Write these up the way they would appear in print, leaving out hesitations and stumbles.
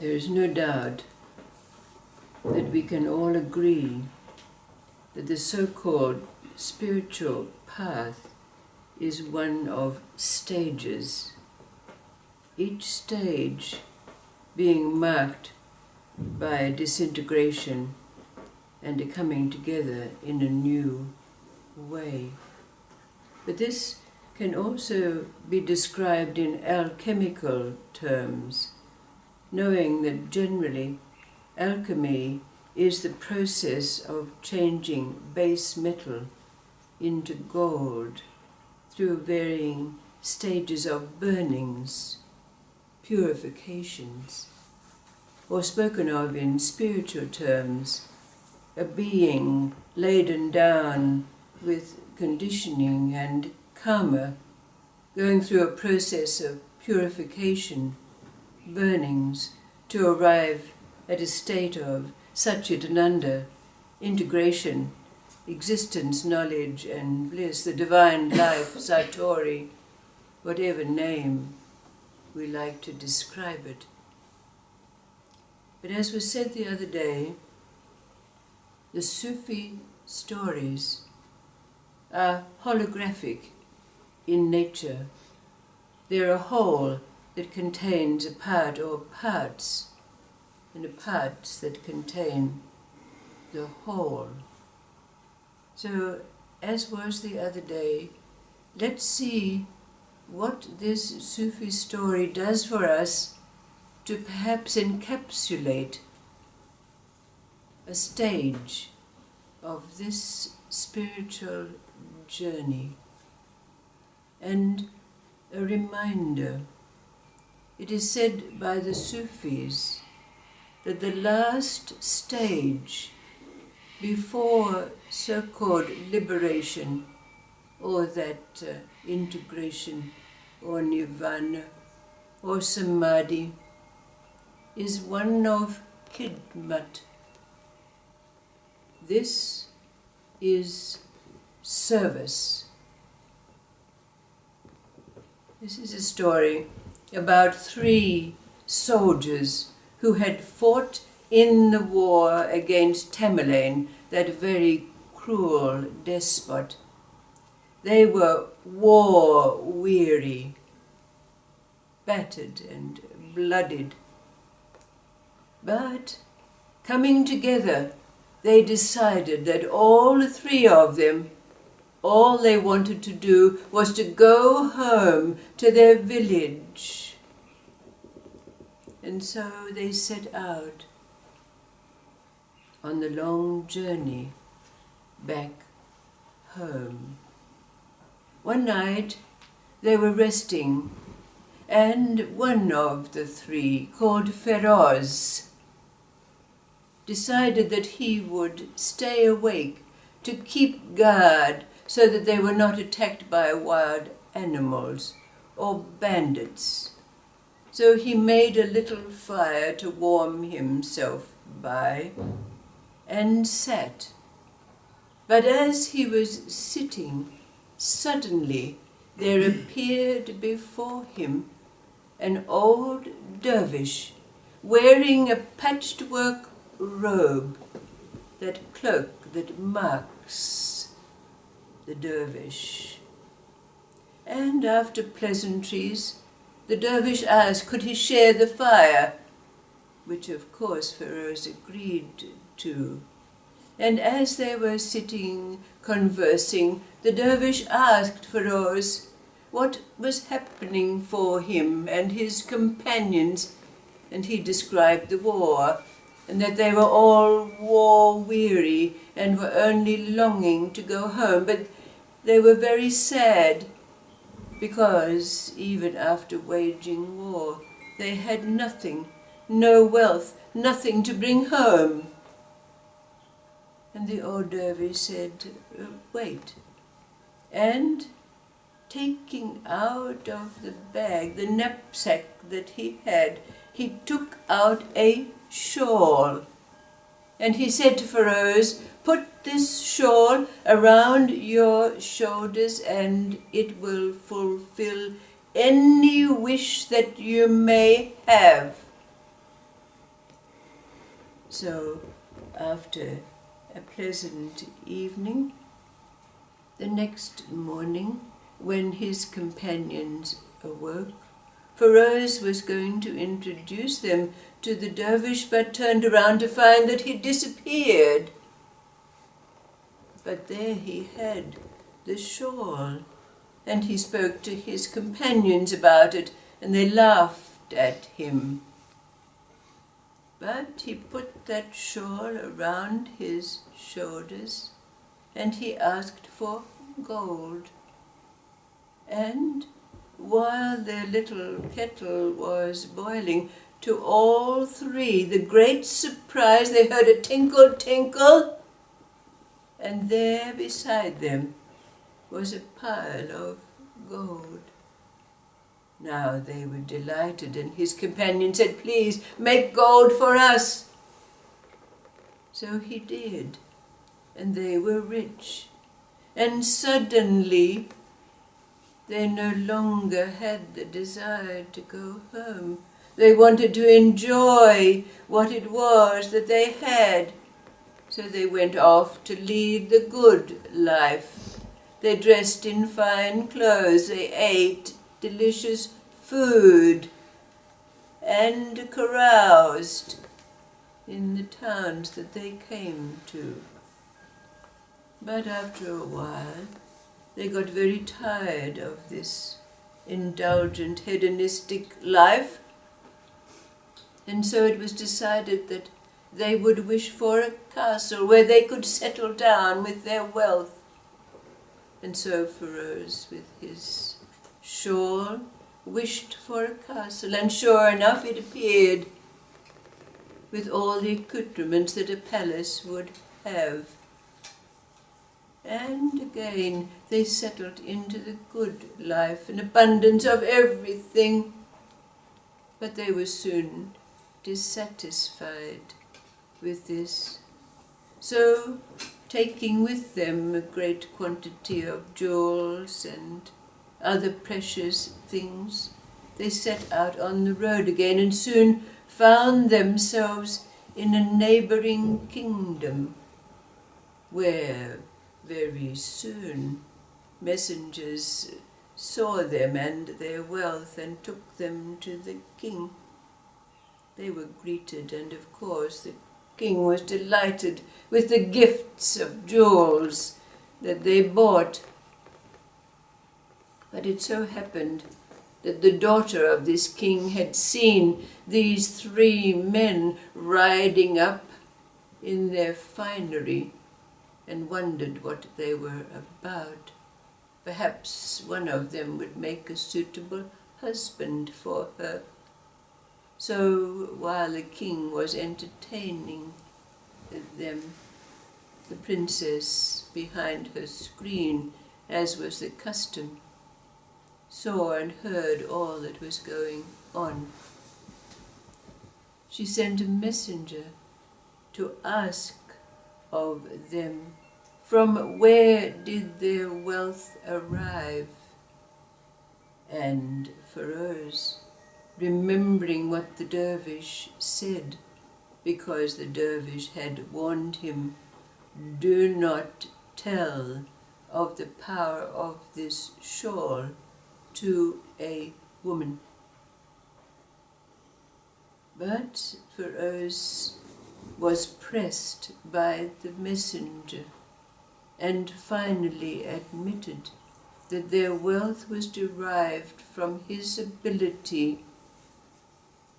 There is no doubt that we can all agree that the so-called spiritual path is one of stages, each stage being marked by a disintegration and a coming together in a new way. But this can also be described in alchemical terms, knowing that generally alchemy is the process of changing base metal into gold through varying stages of burnings, purifications, or spoken of in spiritual terms, a being laden down with conditioning and karma, going through a process of purification, burnings, to arrive at a state of Satchitananda, integration, existence, knowledge and bliss, the divine life, Satori, whatever name we like to describe it. But as was said the other day, the Sufi stories are holographic in nature. They're a whole that contains a part or parts, and a parts that contain the whole. So, as was the other day, let's see what this Sufi story does for us to perhaps encapsulate a stage of this spiritual journey and a reminder. It is said by the Sufis that the last stage before so-called liberation or that integration or nirvana or samadhi is one of khidmat. This is service. This is a story about 3 soldiers who had fought in the war against Tamerlane, that very cruel despot. They were war-weary, battered and blooded. But coming together, they decided that all 3 of them, all they wanted to do was to go home to their village. And so they set out on the long journey back home. One night they were resting, and one of the 3, called Feroz, decided that he would stay awake to keep guard so that they were not attacked by wild animals or bandits. So he made a little fire to warm himself by and sat. But as he was sitting, suddenly there appeared before him an old dervish wearing a patchwork robe, that cloak that marks the dervish. And after pleasantries, the dervish asked could he share the fire, which of course Feroz agreed to. And as they were sitting conversing, the dervish asked Feroz what was happening for him and his companions, and he described the war, and that they were all war-weary and were only longing to go home, but they were very sad because even after waging war, they had nothing, no wealth, nothing to bring home. And the old dervish said, wait. And taking out of the bag, the knapsack that he had, he took out a shawl. And he said to Feroz, put this shawl around your shoulders and it will fulfill any wish that you may have. So, after a pleasant evening, the next morning, when his companions awoke, Feroz was going to introduce them to the dervish, but turned around to find that he'd disappeared. But there he had the shawl, and he spoke to his companions about it, and they laughed at him. But he put that shawl around his shoulders, and he asked for gold. And while their little kettle was boiling, to all three, the great surprise, they heard a tinkle, tinkle, and there beside them was a pile of gold. Now they were delighted, and his companion said, "Please, make gold for us." So he did, and they were rich. And suddenly they no longer had the desire to go home. They wanted to enjoy what it was that they had. So they went off to lead the good life. They dressed in fine clothes, they ate delicious food, and caroused in the towns that they came to. But after a while, they got very tired of this indulgent, hedonistic life, and so it was decided that they would wish for a castle where they could settle down with their wealth. And so Feroz, with his shawl, wished for a castle, and sure enough it appeared, with all the accoutrements that a palace would have. And again they settled into the good life, an abundance of everything. But they were soon dissatisfied with this. So, taking with them a great quantity of jewels and other precious things, they set out on the road again, and soon found themselves in a neighboring kingdom, where very soon messengers saw them and their wealth and took them to the king. They were greeted, and of course the king was delighted with the gifts of jewels that they brought. But it so happened that the daughter of this king had seen these three men riding up in their finery, and wondered what they were about. Perhaps one of them would make a suitable husband for her. So while the king was entertaining them, the princess, behind her screen, as was the custom, saw and heard all that was going on. She sent a messenger to ask of them from where did their wealth arrive. And Feroz, remembering what the dervish said, because the dervish had warned him, "Do not tell of the power of this shawl to a woman." But Feroz was pressed by the messenger, and finally admitted that their wealth was derived from his ability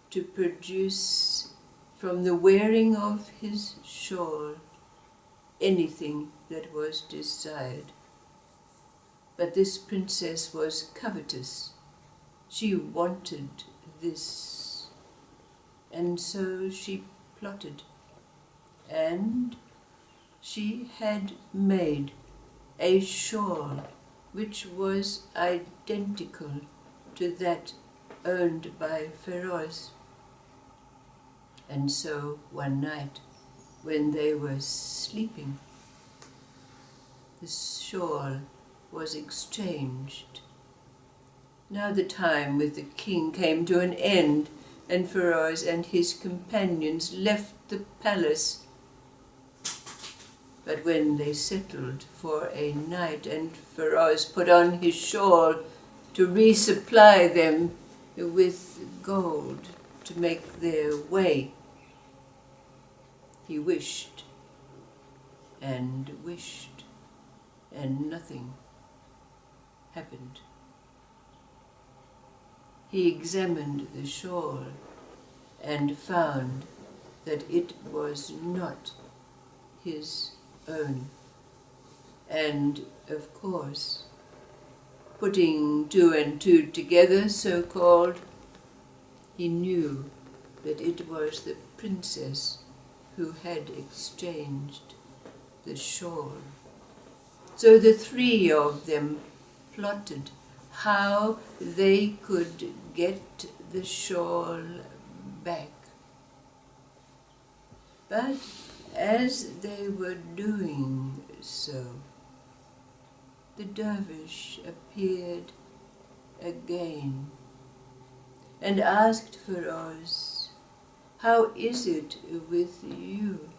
to produce from the wearing of his shawl anything that was desired. But this princess was covetous. She wanted this, and so she plotted, and she had made a shawl which was identical to that owned by Feroz. And so one night, when they were sleeping, the shawl was exchanged. Now the time with the king came to an end, and Feroz and his companions left the palace. But when they settled for a night and Feroz put on his shawl to resupply them with gold to make their way, he wished and wished, and nothing happened. He examined the shawl and found that it was not his own. And, of course, putting two and two together, so-called, he knew that it was the princess who had exchanged the shawl. So the three of them plotted how they could get the shawl back. But as they were doing so, the dervish appeared again and asked Feroz, "How is it with you?"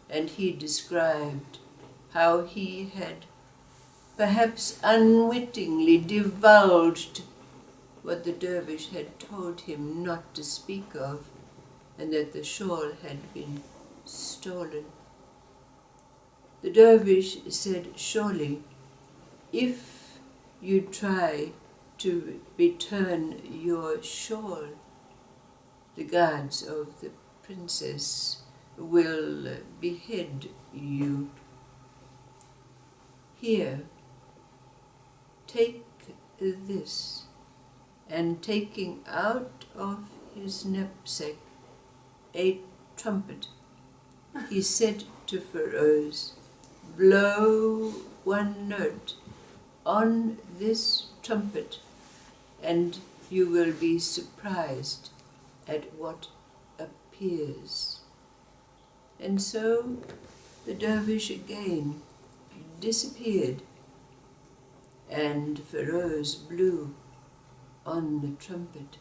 And he described how he had perhaps unwittingly divulged what the dervish had told him not to speak of, and that the shawl had been stolen. The dervish said, "Surely, if you try to return your shawl, the guards of the princess will behead you. Here, take this," and taking out of his knapsack a trumpet, he said to Feroz, "Blow one note on this trumpet, and you will be surprised at what appears." And so the dervish again disappeared, and Feroz blew on the trumpet,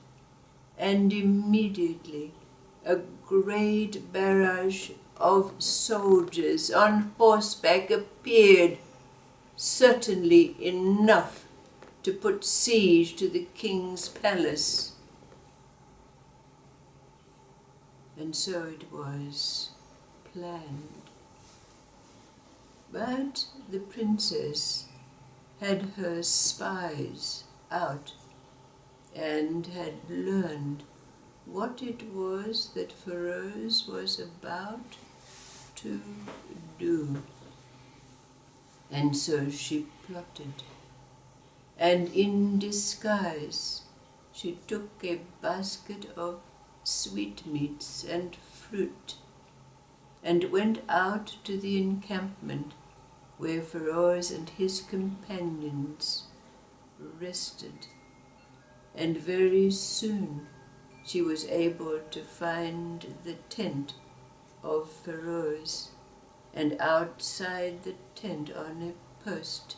and immediately a great barrage of soldiers on horseback appeared, certainly enough to put siege to the king's palace. And so it was planned. But the princess had her spies out and had learned what it was that Feroz was about to do. And so she plotted, and in disguise she took a basket of sweetmeats and fruit and went out to the encampment where Feroz and his companions rested. And very soon she was able to find the tent of Feroz, and outside the tent on a post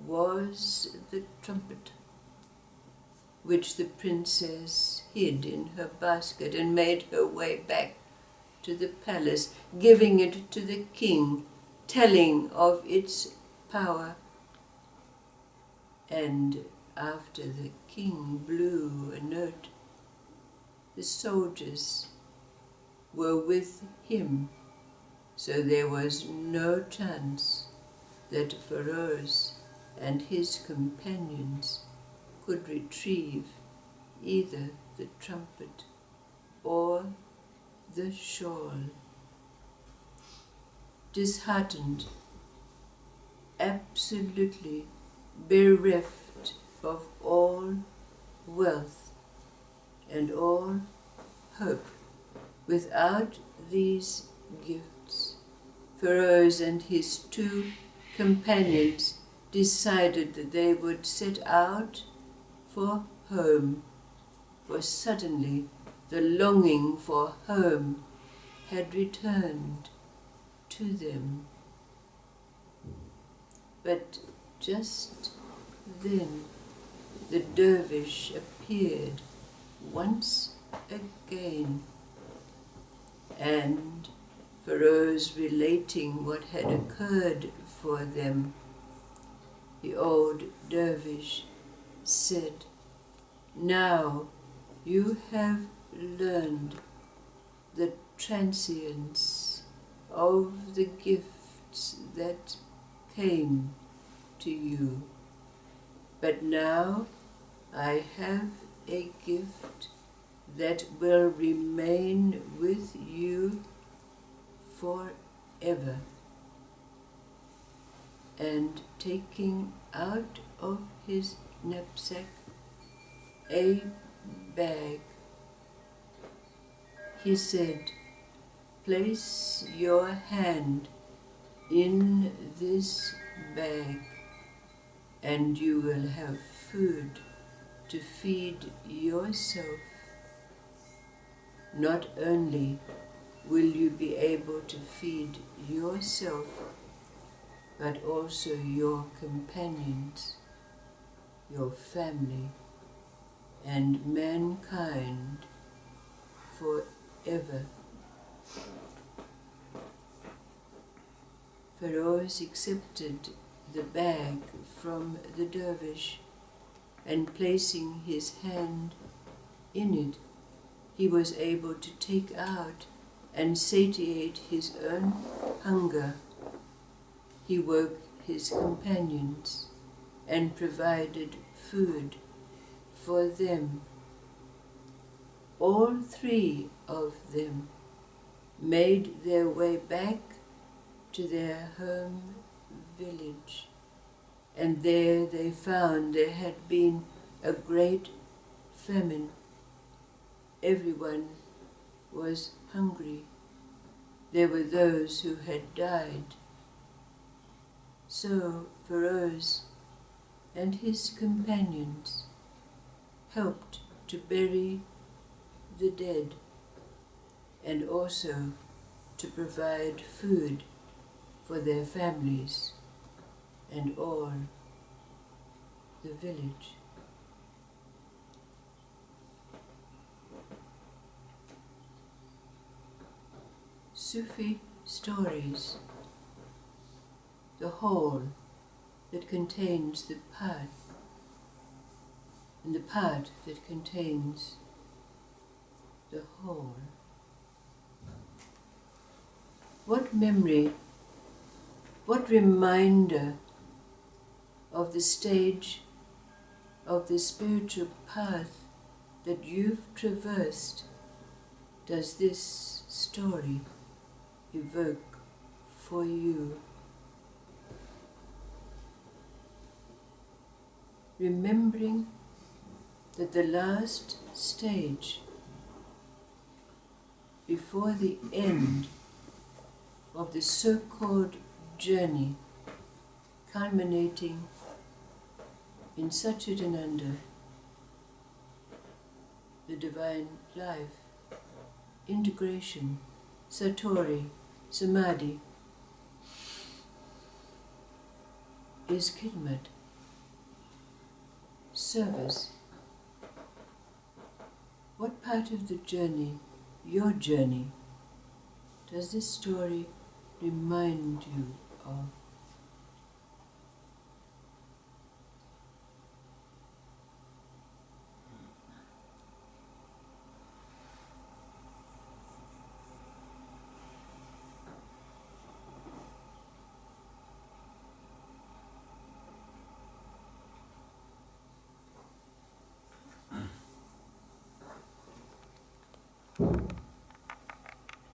was the trumpet, which the princess hid in her basket and made her way back to the palace, giving it to the king, telling of its power. And after the king blew a note, the soldiers were with him, so there was no chance that Feroz and his companions could retrieve either the trumpet or the shawl. Disheartened, absolutely bereft of all wealth and all hope, without these gifts, Feroz and his two companions decided that they would set out for home, for suddenly the longing for home had returned to them. But just then the dervish appeared once again, and Feroz relating what had occurred for them, the old dervish said, "Now you have learned the transience of the gifts that came to you. But now I have a gift that will remain with you forever." And taking out of his knapsack a bag, he said, "Place your hand in this bag, and you will have food to feed yourself. Not only will you be able to feed yourself, but also your companions, your family, and mankind forever." Feroz accepted the bag from the dervish, and placing his hand in it, he was able to take out and satiate his own hunger. He woke his companions and provided food for them. All three of them made their way back to their home village, and there they found there had been a great famine. Everyone was hungry. There were those who had died. So Feroz and his companions helped to bury the dead and also to provide food for their families and all the village. Sufi stories, the whole that contains the part, and the part that contains the whole. What memory, what reminder of the stage of the spiritual path that you've traversed does this story evoke for you? Remembering that the last stage before the end of the so-called journey, culminating in Satchitananda, the divine life, integration, Satori, Samadhi, is khidmat, service. What part of the journey, your journey, does this story remind you of?